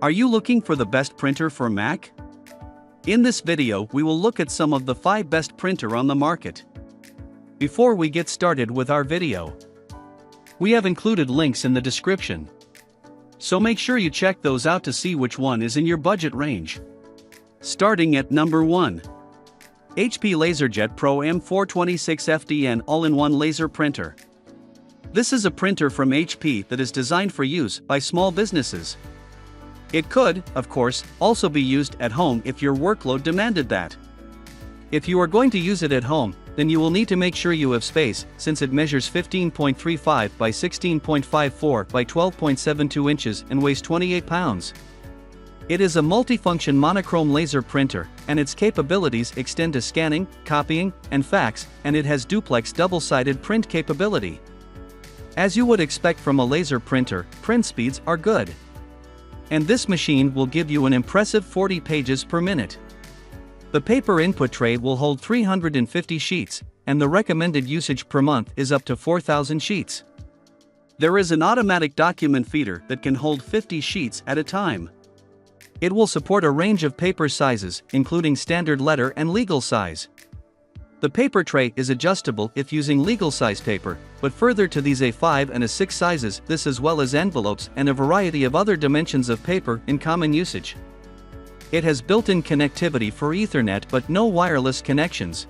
Are you looking for the best printer for Mac? In this video, we will look at some of the 5 best printer on the market. Before we get started with our video, we have included links in the description, so make sure you check those out to see which one is in your budget range. Starting at number 1. HP LaserJet Pro M426fdn all-in-one laser printer. This is a printer from HP that is designed for use by small businesses. It could, of course, also be used at home if your workload demanded that. If you are going to use it at home, then you will need to make sure you have space, since it measures 15.35 by 16.54 by 12.72 inches and weighs 28 pounds. It is a multifunction monochrome laser printer, and its capabilities extend to scanning, copying, and fax, and it has duplex double-sided print capability. As you would expect from a laser printer, print speeds are good. And this machine will give you an impressive 40 pages per minute. The paper input tray will hold 350 sheets, and the recommended usage per month is up to 4,000 sheets. There is an automatic document feeder that can hold 50 sheets at a time. It will support a range of paper sizes, including standard letter and legal size. The paper tray is adjustable if using legal size paper, but further to these A5 and A6 sizes, this as well as envelopes and a variety of other dimensions of paper in common usage. It has built-in connectivity for Ethernet but no wireless connections.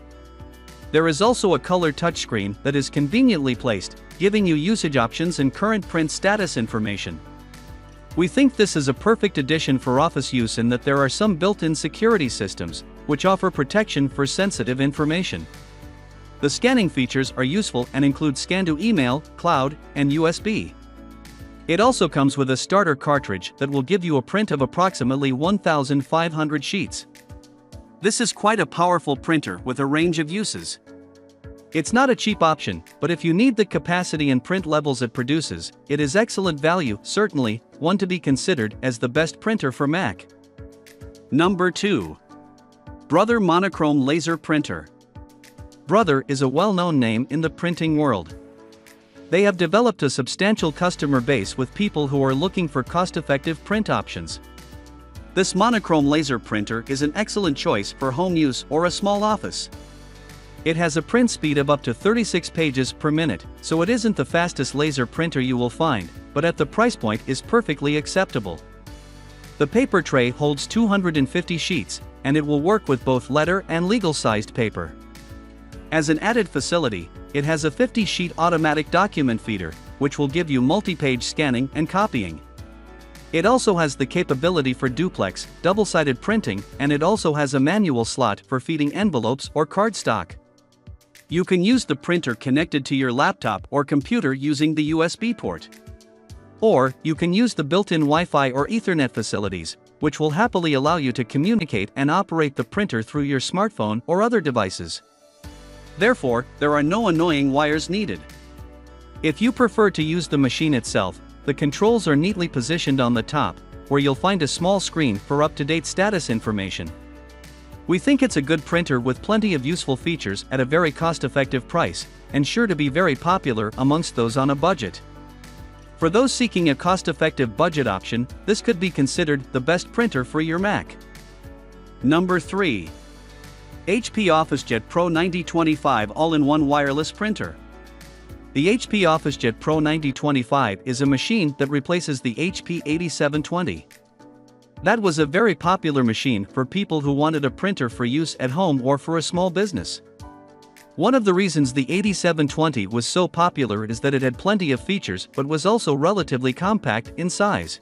There is also a color touchscreen that is conveniently placed, giving you usage options and current print status information. We think this is a perfect addition for office use in that there are some built-in security systems, which offer protection for sensitive information. The scanning features are useful and include scan to email, cloud, and USB. It also comes with a starter cartridge that will give you a print of approximately 1,500 sheets. This is quite a powerful printer with a range of uses. It's not a cheap option, but if you need the capacity and print levels it produces, it is excellent value, certainly one to be considered as the best printer for Mac. Number 2. Brother Monochrome Laser Printer. Brother is a well-known name in the printing world. They have developed a substantial customer base with people who are looking for cost-effective print options. This monochrome laser printer is an excellent choice for home use or a small office. It has a print speed of up to 36 pages per minute, so it isn't the fastest laser printer you will find, but at the price point is perfectly acceptable. The paper tray holds 250 sheets, and it will work with both letter and legal-sized paper. As an added facility, it has a 50-sheet automatic document feeder, which will give you multi-page scanning and copying. It also has the capability for duplex, double-sided printing, and it also has a manual slot for feeding envelopes or cardstock. You can use the printer connected to your laptop or computer using the USB port. Or, you can use the built-in Wi-Fi or Ethernet facilities, which will happily allow you to communicate and operate the printer through your smartphone or other devices. Therefore, there are no annoying wires needed. If you prefer to use the machine itself, the controls are neatly positioned on the top, where you'll find a small screen for up-to-date status information. We think it's a good printer with plenty of useful features at a very cost-effective price, and sure to be very popular amongst those on a budget. For those seeking a cost-effective budget option, this could be considered the best printer for your Mac. Number 3. HP OfficeJet Pro 9025 all-in-one wireless printer. The HP OfficeJet Pro 9025 is a machine that replaces the HP 8720. That was a very popular machine for people who wanted a printer for use at home or for a small business. One of the reasons the 8720 was so popular is that it had plenty of features but was also relatively compact in size.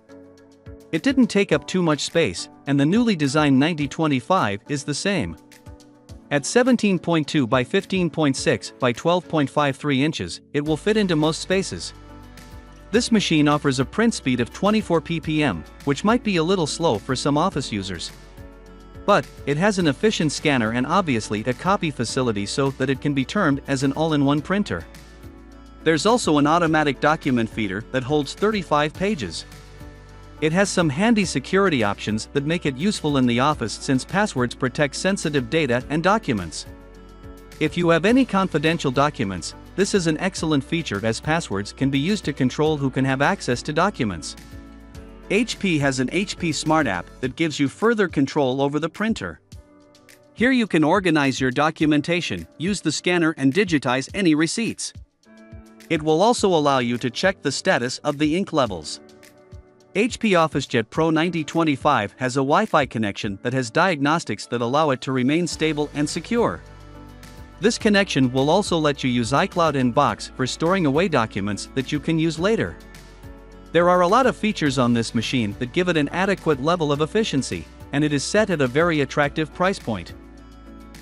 It didn't take up too much space, and the newly designed 9025 is the same. At 17.2 by 15.6 by 12.53 inches, it will fit into most spaces. This machine offers a print speed of 24 ppm, which might be a little slow for some office users. But, it has an efficient scanner and obviously a copy facility so that it can be termed as an all-in-one printer. There's also an automatic document feeder that holds 35 pages. It has some handy security options that make it useful in the office since passwords protect sensitive data and documents. If you have any confidential documents, this is an excellent feature as passwords can be used to control who can have access to documents. HP has an HP Smart app that gives you further control over the printer. Here you can organize your documentation, use the scanner and digitize any receipts. It will also allow you to check the status of the ink levels. HP OfficeJet Pro M426fdn has a Wi-Fi connection that has diagnostics that allow it to remain stable and secure. This connection will also let you use iCloud Inbox for storing away documents that you can use later. There are a lot of features on this machine that give it an adequate level of efficiency, and it is set at a very attractive price point.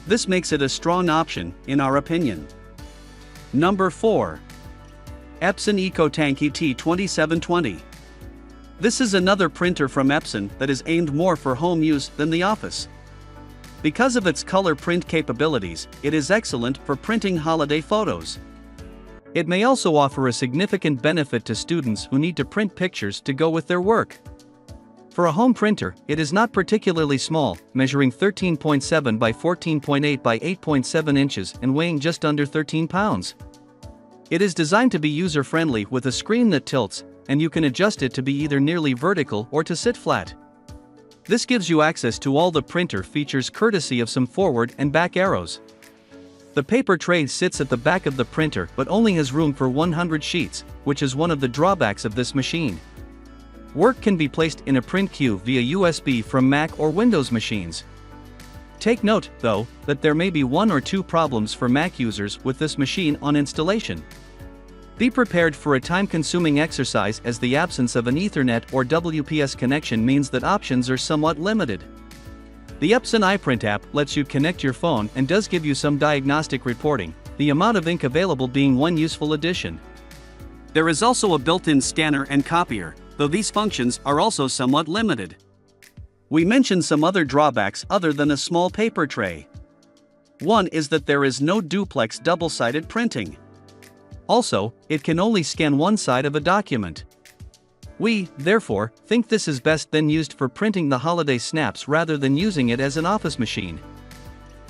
This makes it a strong option, in our opinion. Number 4. Epson EcoTank ET2720. This is another printer from Epson that is aimed more for home use than the office. Because of its color print capabilities, it is excellent for printing holiday photos. It may also offer a significant benefit to students who need to print pictures to go with their work. For a home printer, it is not particularly small, measuring 13.7 by 14.8 by 8.7 inches and weighing just under 13 pounds. It is designed to be user-friendly with a screen that tilts, and you can adjust it to be either nearly vertical or to sit flat. This gives you access to all the printer features courtesy of some forward and back arrows. The paper tray sits at the back of the printer but only has room for 100 sheets, which is one of the drawbacks of this machine. Work can be placed in a print queue via USB from Mac or Windows machines. Take note, though, that there may be one or two problems for Mac users with this machine on installation. Be prepared for a time-consuming exercise as the absence of an Ethernet or WPS connection means that options are somewhat limited. The Epson iPrint app lets you connect your phone and does give you some diagnostic reporting, the amount of ink available being one useful addition. There is also a built-in scanner and copier, though these functions are also somewhat limited. We mentioned some other drawbacks other than a small paper tray. One is that there is no duplex double-sided printing. Also, it can only scan one side of a document. We, therefore, think this is best then used for printing the holiday snaps rather than using it as an office machine.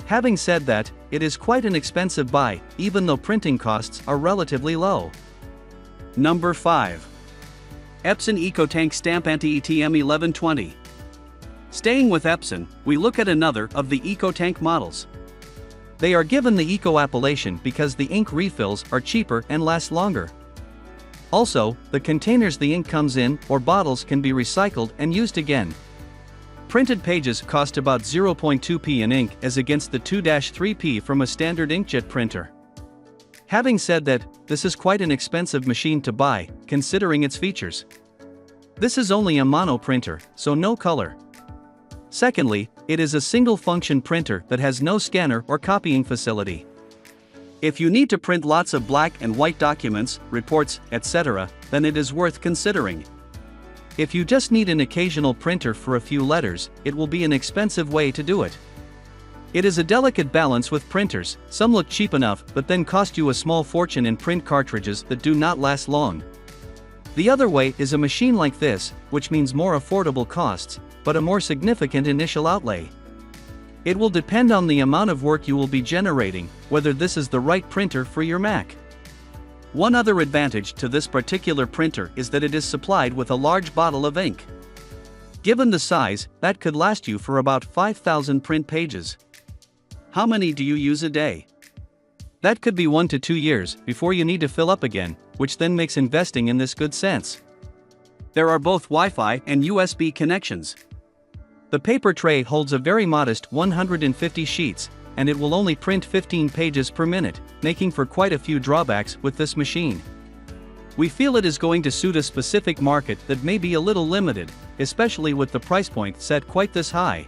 Having said that, it is quite an expensive buy, even though printing costs are relatively low. Number 5. Epson EcoTank Stamp Anti-ETM 1120. Staying with Epson, we look at another of the EcoTank models. They are given the Eco appellation because the ink refills are cheaper and last longer. Also, the containers the ink comes in or bottles can be recycled and used again. Printed pages cost about 0.2p in ink as against the 2-3p from a standard inkjet printer. Having said that, this is quite an expensive machine to buy, considering its features. This is only a mono printer, so no color. Secondly, it is a single-function printer that has no scanner or copying facility. If you need to print lots of black and white documents, reports, etc., then it is worth considering. If you just need an occasional printer for a few letters, it will be an expensive way to do it. It is a delicate balance with printers, some look cheap enough but then cost you a small fortune in print cartridges that do not last long. The other way is a machine like this, which means more affordable costs, but a more significant initial outlay. It will depend on the amount of work you will be generating, whether this is the right printer for your Mac. One other advantage to this particular printer is that it is supplied with a large bottle of ink. Given the size, that could last you for about 5,000 print pages. How many do you use a day? That could be 1 to 2 years before you need to fill up again, which then makes investing in this good sense. There are both Wi-Fi and USB connections. The paper tray holds a very modest 150 sheets, and it will only print 15 pages per minute, making for quite a few drawbacks with this machine. We feel it is going to suit a specific market that may be a little limited, especially with the price point set quite this high.